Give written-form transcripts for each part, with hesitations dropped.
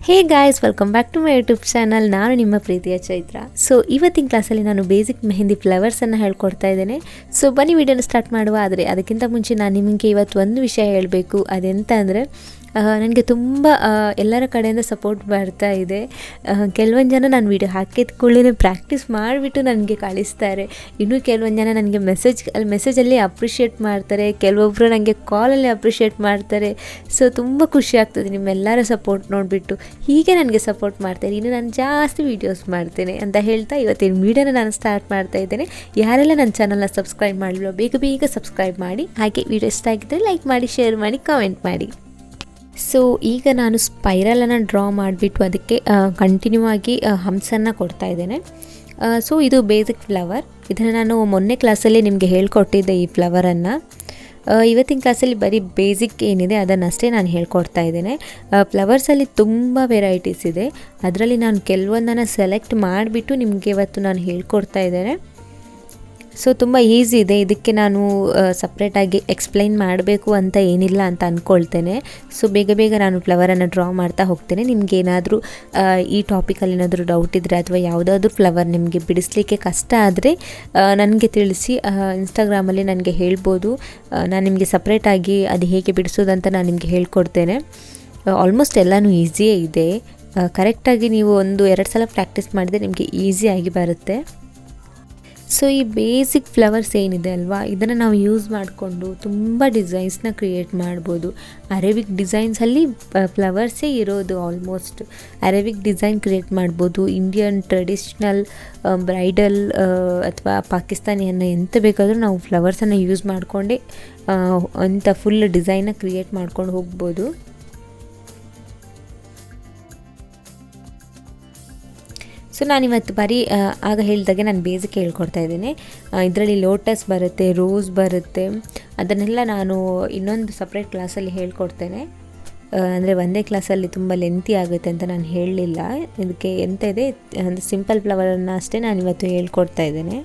Hey guys, welcome back to my YouTube channel. ನಾನು ನಿಮ್ಮ ಪ್ರೀತಿಯ ಚೈತ್ರ. ಸೊ ಇವತ್ತಿನ ಕ್ಲಾಸಲ್ಲಿ ನಾನು ಬೇಸಿಕ್ ಮೆಹಂದಿ ಫ್ಲವರ್ಸನ್ನು ಹೇಳ್ಕೊಡ್ತಾ ಇದ್ದೇನೆ. ಸೊ ಬನ್ನಿ ವಿಡಿಯೋನ ಸ್ಟಾರ್ಟ್ ಮಾಡುವ. ಆದರೆ ಅದಕ್ಕಿಂತ ಮುಂಚೆ ನಾನು ನಿಮಗೆ ಇವತ್ತು ಒಂದು ವಿಷಯ ಹೇಳಬೇಕು. ಅದೆಂತ ಅಂದರೆ ನನಗೆ ತುಂಬ ಎಲ್ಲರ ಕಡೆಯಿಂದ ಸಪೋರ್ಟ್ ಬರ್ತಾ ಇದೆ. ಕೆಲವೊಂದು ಜನ ನಾನು ವಿಡಿಯೋ ಹಾಕಿದ ಕೂಡಲೇ ಪ್ರಾಕ್ಟೀಸ್ ಮಾಡಿಬಿಟ್ಟು ನನಗೆ ಕಳಿಸ್ತಾರೆ. ಇನ್ನೂ ಕೆಲವೊಂದು ಜನ ನನಗೆ ಮೆಸೇಜಲ್ಲಿ ಅಪ್ರಿಷಿಯೇಟ್ ಮಾಡ್ತಾರೆ. ಕೆಲವೊಬ್ಬರು ನನಗೆ ಕಾಲಲ್ಲಿ ಅಪ್ರಿಷಿಯೇಟ್ ಮಾಡ್ತಾರೆ. ಸೊ ತುಂಬ ಖುಷಿ ಆಗ್ತದೆ ನಿಮ್ಮೆಲ್ಲರ ಸಪೋರ್ಟ್ ನೋಡಿಬಿಟ್ಟು. ಹೀಗೆ ನನಗೆ ಸಪೋರ್ಟ್ ಮಾಡ್ತಾರೆ, ಇನ್ನು ನಾನು ಜಾಸ್ತಿ ವೀಡಿಯೋಸ್ ಮಾಡ್ತೇನೆ ಅಂತ ಹೇಳ್ತಾ ಇವತ್ತಿನ ವೀಡಿಯೋನ ನಾನು ಸ್ಟಾರ್ಟ್ ಮಾಡ್ತಾ ಇದ್ದೇನೆ. ಯಾರೆಲ್ಲ ನನ್ನ ಚಾನಲ್ನ ಸಬ್ಸ್ಕ್ರೈಬ್ ಮಾಡಲಿಲ್ಲ ಬೇಗ ಸಬ್ಸ್ಕ್ರೈಬ್ ಮಾಡಿ. ಹಾಗೆ ವಿಡಿಯೋ ಇಷ್ಟ ಆಗಿದ್ದರೆ ಲೈಕ್ ಮಾಡಿ, ಶೇರ್ ಮಾಡಿ, ಕಾಮೆಂಟ್ ಮಾಡಿ. ಸೊ ಈಗ ನಾನು ಸ್ಪೈರಲನ್ನು ಡ್ರಾ ಮಾಡಿಬಿಟ್ಟು ಅದಕ್ಕೆ ಕಂಟಿನ್ಯೂ ಆಗಿ ಹಂಸನ್ನು ಕೊಡ್ತಾ ಇದ್ದೇನೆ. ಸೊ ಇದು ಬೇಸಿಕ್ ಫ್ಲವರ್. ಇದನ್ನು ನಾನು ಮೊನ್ನೆ ಕ್ಲಾಸಲ್ಲಿ ನಿಮಗೆ ಹೇಳ್ಕೊಟ್ಟಿದ್ದೆ ಈ ಫ್ಲವರನ್ನು. ಇವತ್ತಿನ ಕ್ಲಾಸಲ್ಲಿ ಬರೀ ಬೇಸಿಕ್ ಏನಿದೆ ಅದನ್ನಷ್ಟೇ ನಾನು ಹೇಳ್ಕೊಡ್ತಾ ಇದ್ದೇನೆ. ಫ್ಲವರ್ಸಲ್ಲಿ ತುಂಬ ವೆರೈಟೀಸ್ ಇದೆ. ಅದರಲ್ಲಿ ನಾನು ಕೆಲವೊಂದನ್ನು ಸೆಲೆಕ್ಟ್ ಮಾಡಿಬಿಟ್ಟು ನಿಮಗೆ ಇವತ್ತು ನಾನು ಹೇಳ್ಕೊಡ್ತಾ ಇದ್ದೇನೆ. ಸೊ ತುಂಬ ಈಸಿ ಇದೆ. ಇದಕ್ಕೆ ನಾನು ಸಪ್ರೇಟಾಗಿ ಎಕ್ಸ್ಪ್ಲೈನ್ ಮಾಡಬೇಕು ಅಂತ ಏನಿಲ್ಲ ಅಂತ ಅಂದ್ಕೊಳ್ತೇನೆ. ಸೊ ಬೇಗ ನಾನು ಫ್ಲವರನ್ನು ಡ್ರಾ ಮಾಡ್ತಾ ಹೋಗ್ತೇನೆ. ನಿಮಗೇನಾದರೂ ಈ ಟಾಪಿಕಲ್ಲಿ ಏನಾದರೂ ಡೌಟ್ ಇದ್ದರೆ ಅಥವಾ ಯಾವುದಾದ್ರೂ ಫ್ಲವರ್ ನಿಮಗೆ ಬಿಡಿಸ್ಲಿಕ್ಕೆ ಕಷ್ಟ ಆದರೆ ನನಗೆ ತಿಳಿಸಿ. ಇನ್ಸ್ಟಾಗ್ರಾಮಲ್ಲಿ ನನಗೆ ಹೇಳ್ಬೋದು. ನಾನು ನಿಮಗೆ ಸಪ್ರೇಟಾಗಿ ಅದು ಹೇಗೆ ಬಿಡಿಸೋದಂತ ನಾನು ನಿಮಗೆ ಹೇಳ್ಕೊಡ್ತೇನೆ. ಆಲ್ಮೋಸ್ಟ್ ಎಲ್ಲನೂ ಈಸಿಯೇ ಇದೆ. ಕರೆಕ್ಟಾಗಿ ನೀವು 1-2 ಸಲ ಪ್ರಾಕ್ಟೀಸ್ ಮಾಡಿದರೆ ನಿಮಗೆ ಈಸಿಯಾಗಿ ಬರುತ್ತೆ. ಸೊ ಈ ಬೇಸಿಕ್ ಫ್ಲವರ್ಸ್ ಏನಿದೆ ಅಲ್ವಾ, ಇದನ್ನು ನಾವು ಯೂಸ್ ಮಾಡಿಕೊಂಡು ತುಂಬ ಡಿಸೈನ್ಸ್ನ ಕ್ರಿಯೇಟ್ ಮಾಡ್ಬೋದು. ಅರೇಬಿಕ್ ಡಿಸೈನ್ಸಲ್ಲಿ ಫ್ಲವರ್ಸೇ ಇರೋದು. ಆಲ್ಮೋಸ್ಟ್ ಅರೇಬಿಕ್ ಡಿಸೈನ್ ಕ್ರಿಯೇಟ್ ಮಾಡ್ಬೋದು. ಇಂಡಿಯನ್ ಟ್ರೆಡಿಷ್ನಲ್, ಬ್ರೈಡಲ್ ಅಥವಾ ಪಾಕಿಸ್ತಾನಿಯನ್ನು ಎಂತ ಬೇಕಾದರೂ ನಾವು ಫ್ಲವರ್ಸನ್ನು ಯೂಸ್ ಮಾಡಿಕೊಂಡೇ ಅಂಥ ಫುಲ್ ಡಿಸೈನ್ನ ಕ್ರಿಯೇಟ್ ಮಾಡ್ಕೊಂಡು ಹೋಗ್ಬೋದು. ಸೊ ನಾನಿವತ್ತು ಬರೀ ಆಗ ಹೇಳಿದಾಗೆ ನಾನು ಬೇಸಿಕ್ ಹೇಳ್ಕೊಡ್ತಾ ಇದ್ದೀನಿ. ಇದರಲ್ಲಿ ಲೋಟಸ್ ಬರುತ್ತೆ, ರೋಸ್ ಬರುತ್ತೆ. ಅದನ್ನೆಲ್ಲ ನಾನು ಇನ್ನೊಂದು ಸಪ್ರೇಟ್ ಕ್ಲಾಸಲ್ಲಿ ಹೇಳ್ಕೊಡ್ತೇನೆ. ಅಂದರೆ ಒಂದೇ ಕ್ಲಾಸಲ್ಲಿ ತುಂಬ ಲೆಂತಿ ಆಗುತ್ತೆ ಅಂತ ನಾನು ಹೇಳಲಿಲ್ಲ. ಇದಕ್ಕೆ ಎಂತ ಇದೆ ಅಂದರೆ ಸಿಂಪಲ್ ಫ್ಲವರನ್ನು ಅಷ್ಟೇ ನಾನಿವತ್ತು ಹೇಳ್ಕೊಡ್ತಾ ಇದ್ದೇನೆ.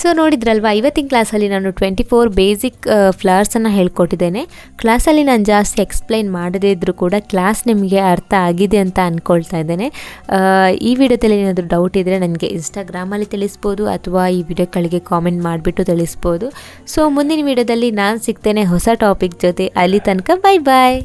ಸೊ ನೋಡಿದ್ರಲ್ವಾ, ಇವತ್ತಿನ ಕ್ಲಾಸಲ್ಲಿ ನಾನು 24 ಬೇಸಿಕ್ ಫ್ಲವರ್ಸನ್ನು ಹೇಳ್ಕೊಟ್ಟಿದ್ದೇನೆ. ಕ್ಲಾಸಲ್ಲಿ ನಾನು ಜಾಸ್ತಿ ಎಕ್ಸ್ಪ್ಲೈನ್ ಮಾಡದೇ ಇದ್ದರೂ ಕೂಡ ಕ್ಲಾಸ್ ನಿಮಗೆ ಅರ್ಥ ಆಗಿದೆ ಅಂತ ಅಂದ್ಕೊಳ್ತಾ ಇದ್ದೇನೆ. ಈ ವಿಡಿಯೋದಲ್ಲಿ ಏನಾದರೂ ಡೌಟ್ ಇದ್ದರೆ ನನಗೆ ಇನ್ಸ್ಟಾಗ್ರಾಮಲ್ಲಿ ತಿಳಿಸ್ಬೋದು ಅಥವಾ ಈ ವಿಡಿಯೋ ಕೆಳಗೆ ಕಾಮೆಂಟ್ ಮಾಡಿಬಿಟ್ಟು ತಿಳಿಸ್ಬೋದು. ಸೊ ಮುಂದಿನ ವಿಡಿಯೋದಲ್ಲಿ ನಾನು ಸಿಗ್ತೇನೆ ಹೊಸ ಟಾಪಿಕ್ ಜೊತೆ. ಅಲ್ಲಿ ತನಕ ಬಾಯ್ ಬಾಯ್.